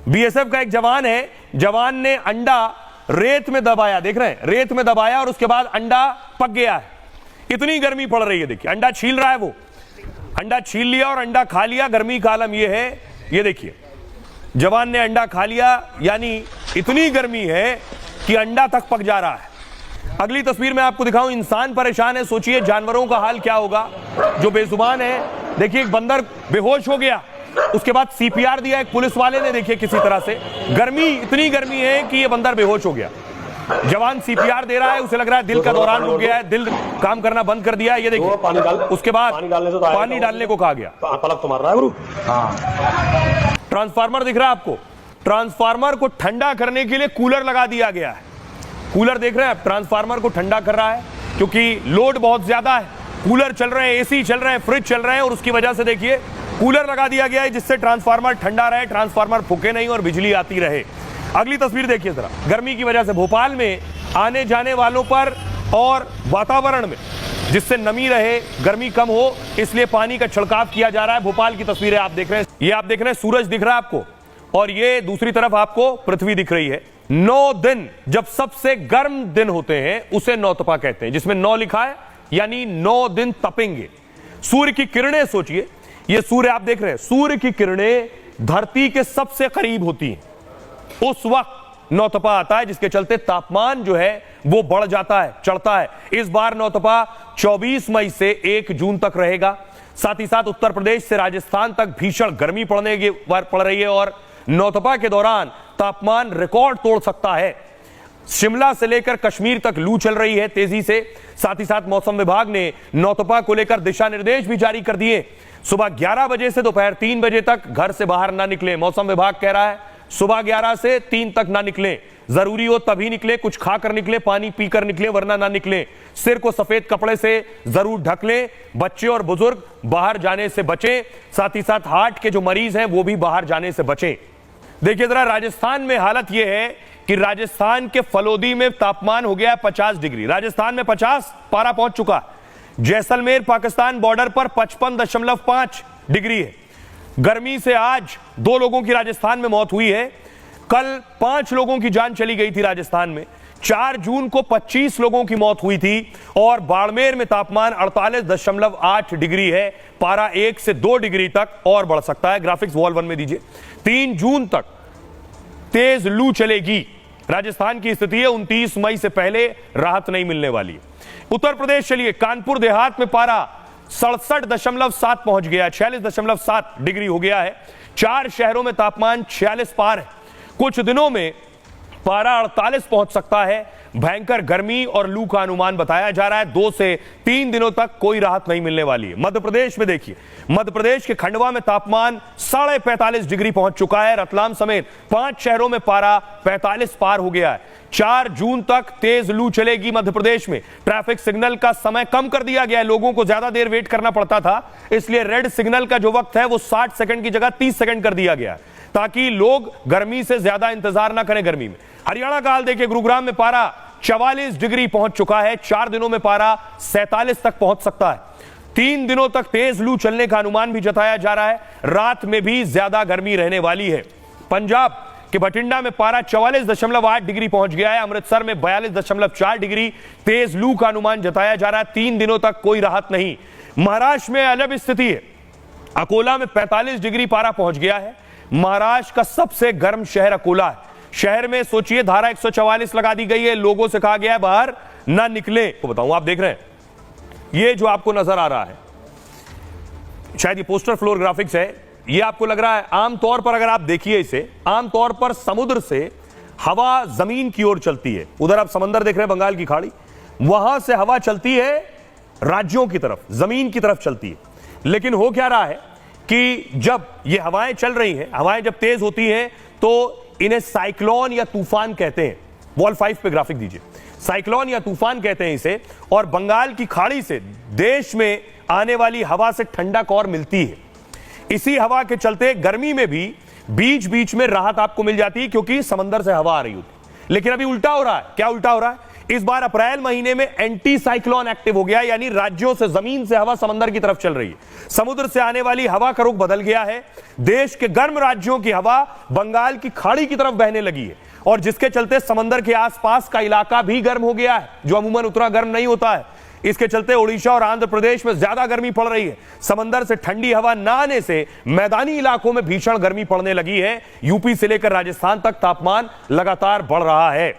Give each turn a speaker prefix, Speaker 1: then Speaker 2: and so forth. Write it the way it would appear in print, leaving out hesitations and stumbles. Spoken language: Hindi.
Speaker 1: बीएसएफ का एक जवान है, जवान ने अंडा रेत में दबाया, देख रहे हैं, रेत में दबाया और उसके बाद अंडा पक गया है। इतनी गर्मी पड़ रही है, देखिए अंडा छील रहा है, वो अंडा छील लिया और अंडा खा लिया। गर्मी का आलम ये है, ये देखिए जवान ने अंडा खा लिया, यानी इतनी गर्मी है कि अंडा तक पक जा रहा है। अगली तस्वीर में आपको दिखाऊं, इंसान परेशान है, सोचिए जानवरों का हाल क्या होगा जो बेजुबान है। देखिए एक बंदर बेहोश हो गया, उसके बाद सीपीआर दिया एक पुलिस वाले ने, देखिए किसी तरह से। गर्मी, इतनी गर्मी है कि ये बंदर बेहोश हो गया। जवान सीपीआर दे रहा है, उसे लग रहा है दिल का दौरान रुक गया है, दिल काम करना बंद कर दिया है। ये देखिए
Speaker 2: पानी डाल,
Speaker 1: उसके बाद पानी डालने को कहा गया।
Speaker 2: पलक तो मार रहा है गुरु। हाँ।
Speaker 1: ट्रांसफार्मर दिख रहा है आपको, ट्रांसफार्मर को ठंडा करने के लिए कूलर लगा दिया गया है। कूलर देख रहे हैं आप, ट्रांसफार्मर को ठंडा कर रहा है क्योंकि लोड बहुत ज्यादा है। कूलर चल रहे हैं, एसी चल रहे हैं, फ्रिज चल रहे हैं और उसकी वजह से देखिए कूलर लगा दिया गया है जिससे ट्रांसफार्मर ठंडा रहे, ट्रांसफार्मर फूके नहीं और बिजली आती रहे। अगली तस्वीर देखिए जरा, गर्मी की वजह से भोपाल में आने जाने वालों पर और वातावरण में जिससे नमी रहे, गर्मी कम हो, इसलिए पानी का छिड़काव किया जा रहा है। भोपाल की तस्वीरें आप देख रहे हैं, ये आप देख रहे हैं, सूरज दिख रहा है आपको और ये दूसरी तरफ आपको पृथ्वी दिख रही है। 9 दिन जब सबसे गर्म दिन होते हैं उसे नौतपा कहते हैं, जिसमें 9 लिखा है, यानी 9 दिन तपेंगे। सूर्य की किरणें, सोचिए ये सूर्य आप देख रहे हैं, सूर्य की किरणें धरती के सबसे करीब होती हैं, उस वक्त नौतपा आता है, जिसके चलते तापमान जो है वो बढ़ जाता है, चढ़ता है। इस बार नौतपा 24 मई से 1 जून तक रहेगा। साथ ही साथ उत्तर प्रदेश से राजस्थान तक भीषण गर्मी पड़ रही है और नौतपा के दौरान तापमान रिकॉर्ड तोड़ सकता है। शिमला से लेकर कश्मीर तक लू चल रही है तेजी से। साथ ही साथ मौसम विभाग ने नौतपा को लेकर दिशा निर्देश भी जारी कर दिए। सुबह 11 बजे से दोपहर 3 बजे तक घर से बाहर ना निकले। मौसम विभाग कह रहा है सुबह 11 से 3 तक ना निकले, जरूरी हो तभी निकले, कुछ खाकर निकले, पानी पीकर निकले, वरना ना निकले। सिर को सफेद कपड़े से जरूर ढक लें। बच्चे और बुजुर्ग बाहर जाने से बचें। साथ ही साथ हार्ट के जो मरीज हैं वो भी बाहर जाने से बचें। देखिए जरा, राजस्थान में हालत यह है कि राजस्थान के फलोदी में तापमान हो गया है 50 डिग्री। राजस्थान में 50 पारा पहुंच चुका। जैसलमेर पाकिस्तान बॉर्डर पर 55.5 डिग्री है। गर्मी से आज 2 लोगों की राजस्थान में मौत हुई है। कल 5 लोगों की जान चली गई थी राजस्थान में। 4 जून को 25 लोगों की मौत हुई थी और बाड़मेर में तापमान 48.8 डिग्री है। पारा 1 से 2 डिग्री तक और बढ़ सकता है। ग्राफिक्स वॉल 1 में दीजिए। 3 जून तक तेज लू चलेगी। राजस्थान की स्थिति है, 29 मई से पहले राहत नहीं मिलने वाली। उत्तर प्रदेश चलिए, कानपुर देहात में पारा 67.7 पहुंच गया, 46.7 डिग्री हो गया है। 4 शहरों में तापमान 46 पार है। कुछ दिनों में पारा 48 पहुंच सकता है। भयंकर गर्मी और लू का अनुमान बताया जा रहा है। 2 से 3 दिनों तक कोई राहत नहीं मिलने वाली है। मध्य प्रदेश में देखिए, मध्य प्रदेश के खंडवा में तापमान 45.5 डिग्री पहुंच चुका है। रतलाम समेत 5 शहरों में पारा 45 पार हो गया है। 4 जून तक तेज लू चलेगी मध्य प्रदेश में। ट्रैफिक सिग्नल का समय कम कर दिया गया है, लोगों को ज्यादा देर वेट करना पड़ता था, इसलिए रेड सिग्नल का जो वक्त है वो 60 सेकंड की जगह 30 सेकंड कर दिया गया है, ताकि लोग गर्मी से ज्यादा इंतजार ना करें गर्मी में। हरियाणा का हाल देखिए, गुरुग्राम में पारा 44 डिग्री पहुंच चुका है। 4 दिनों में पारा 47 तक पहुंच सकता है। 3 दिनों तक तेज लू चलने का अनुमान भी जताया जा रहा है। रात में भी ज्यादा गर्मी रहने वाली है। पंजाब के बठिंडा में पारा 44.8 डिग्री पहुंच गया है। अमृतसर में 42.4 डिग्री तेज लू का अनुमान जताया जा रहा है। 3 दिनों तक कोई राहत नहीं। महाराष्ट्र में अलग स्थिति है। अकोला में 45 डिग्री पारा पहुंच गया है। महाराष्ट्र का सबसे गर्म शहर अकोला है। शहर में सोचिए धारा 144 लगा दी गई है। लोगों से कहा गया है बाहर ना निकले। तो बताऊं, आप देख रहे हैं ये जो आपको नजर आ रहा है, शायद ये पोस्टर फ्लोर ग्राफिक्स है। ये आपको लग रहा है, आमतौर पर अगर आप देखिए इसे, आमतौर पर समुद्र से हवा जमीन की ओर चलती है। उधर आप समंदर देख रहे हैं, बंगाल की खाड़ी, वहां से हवा चलती है राज्यों की तरफ, जमीन की तरफ चलती है। लेकिन हो क्या रहा है कि जब ये हवाएं चल रही हैं, हवाएं जब तेज होती हैं तो इन्हें साइक्लोन या तूफान कहते हैं। वॉल 5 पे ग्राफिक दीजिए। साइक्लोन या तूफान कहते हैं इसे। और बंगाल की खाड़ी से देश में आने वाली हवा से ठंडक और मिलती है। इसी हवा के चलते गर्मी में भी बीच बीच में राहत आपको मिल जाती है, क्योंकि समंदर से हवा आ रही होती है। लेकिन अभी उल्टा हो रहा है। क्या उल्टा हो रहा है? इस बार अप्रैल महीने में एंटी साइक्लोन एक्टिव हो गया, यानी राज्यों से, जमीन से हवा समंदर की तरफ चल रही है। समुद्र से आने वाली हवा का रुख बदल गया है। देश के गर्म राज्यों की हवा बंगाल की खाड़ी की तरफ बहने लगी है, और जिसके चलते समंदर के आसपास का इलाका भी गर्म हो गया है, जो अमूमन उतना गर्म नहीं होता है। इसके चलते ओडिशा और आंध्र प्रदेश में ज्यादा गर्मी पड़ रही है। समंदर से ठंडी हवा न आने से मैदानी इलाकों में भीषण गर्मी पड़ने लगी है। यूपी से लेकर राजस्थान तक तापमान लगातार बढ़ रहा है।